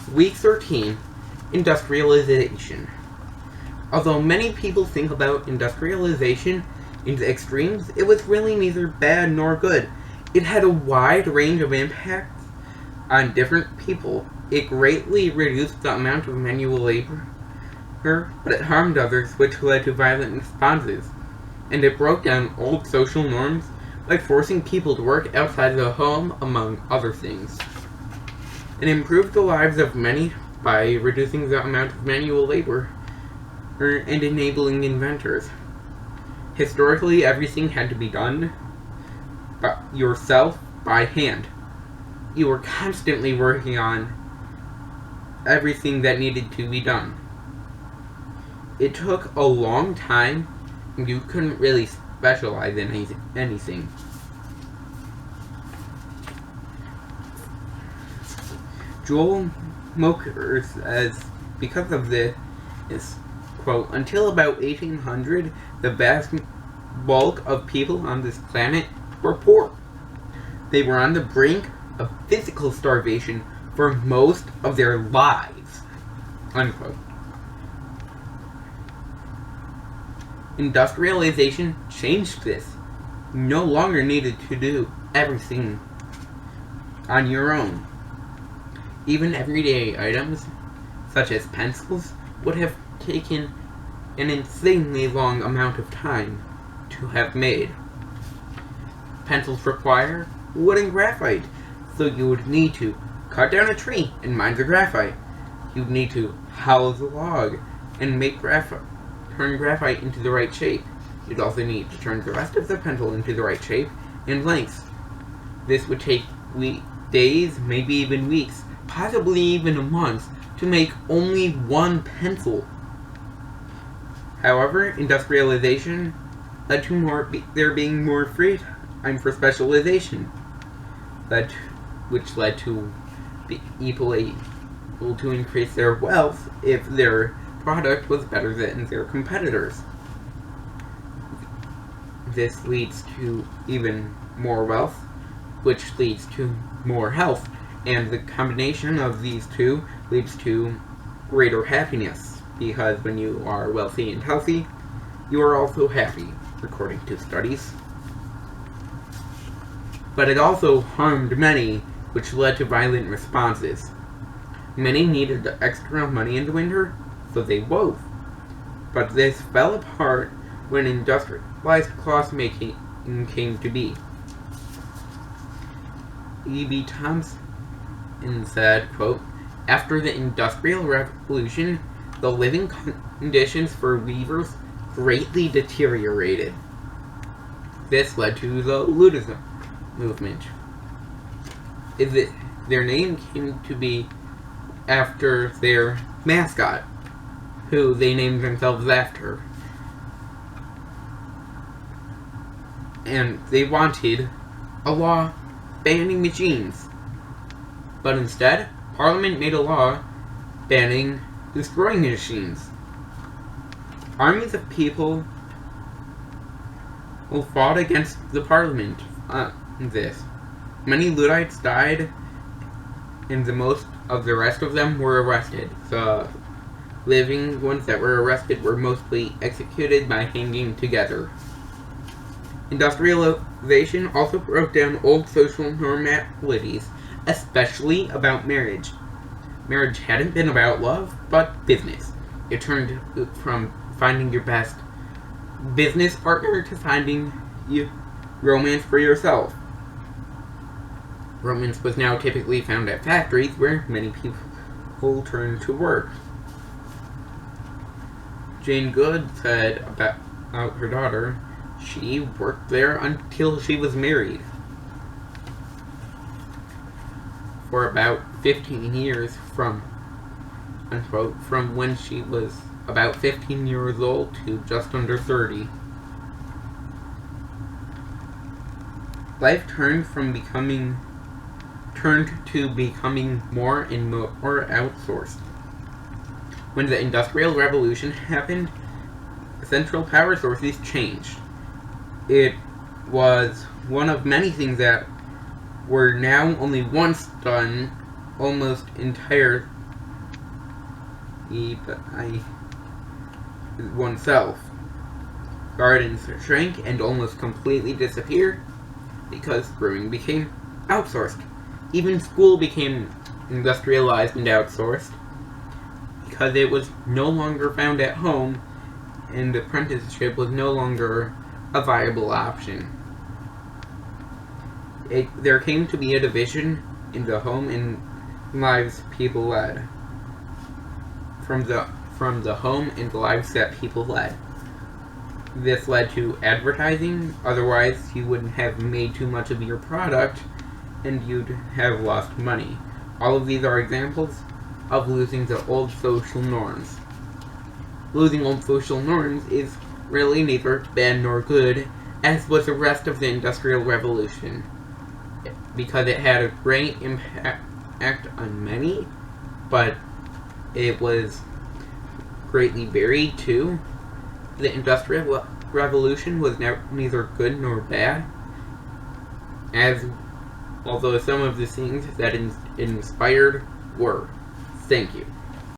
Week 13, Industrialization. Although many people think about industrialization in the extremes, it was really neither bad nor good. It had a wide range of impacts on different people. It greatly reduced the amount of manual labor, but it harmed others, which led to violent responses. And it broke down old social norms by forcing people to work outside the home, among other things. It improved the lives of many by reducing the amount of manual labor and enabling inventors. Historically, everything had to be done yourself by hand. You were constantly working on everything that needed to be done. It took a long time, and you couldn't really specialize in anything. Joel Moker says, because of this, quote, until about 1800, the vast bulk of people on this planet were poor. They were on the brink of physical starvation for most of their lives, unquote. Industrialization changed this. You no longer needed to do everything on your own. Even everyday items, such as pencils, would have taken an insanely long amount of time to have made. Pencils require wood and graphite, so you would need to cut down a tree and mine the graphite. You'd need to hollow the log and make turn graphite into the right shape. You'd also need to turn the rest of the pencil into the right shape and length. This would take days, maybe even weeks, possibly even a month, to make only one pencil. However, industrialization led to there being more free time for specialization, which led to people able to increase their wealth if their product was better than their competitors. This leads to even more wealth, which leads to more health, and the combination of these two leads to greater happiness, because when you are wealthy and healthy, you are also happy, according to studies. But it also harmed many, which led to violent responses. Many needed extra money in the winter, so they wove. But this fell apart when industrialized cloth making came to be. E.B. Thompson said, quote, after the Industrial Revolution, the living conditions for weavers greatly deteriorated. This led to the Ludism movement. Their name came to be after their mascot, who they named themselves after. And they wanted a law banning machines. But instead, Parliament made a law banning destroying machines. Armies of people who fought against the Parliament on this. Many Luddites died, and the most of the rest of them were arrested. The living ones that were arrested were mostly executed by hanging together. Industrialization also broke down old social normalities, especially about marriage. Marriage hadn't been about love, but business. It turned from finding your best business partner to finding romance for yourself. Romance was now typically found at factories where many people turned to work. Jane Goode said about her daughter, she worked there until she was married. For about 15 years from when she was about 15 years old to just under 30. Life turned to becoming more and more outsourced. When the Industrial Revolution happened, central power sources changed. It was one of many things that were now only once done almost entirely by oneself. Gardens shrank and almost completely disappeared because brewing became outsourced. Even school became industrialized and outsourced because it was no longer found at home and apprenticeship was no longer a viable option. There came to be a division in the home and lives people led. From the home and the lives that people led. This led to advertising, otherwise you wouldn't have made too much of your product and you'd have lost money. All of these are examples of losing the old social norms. Losing old social norms is really neither bad nor good, as was the rest of the Industrial Revolution, because it had a great impact on many, but it was greatly varied too. The Industrial Revolution was neither good nor bad, although some of the things that inspired were. Thank you.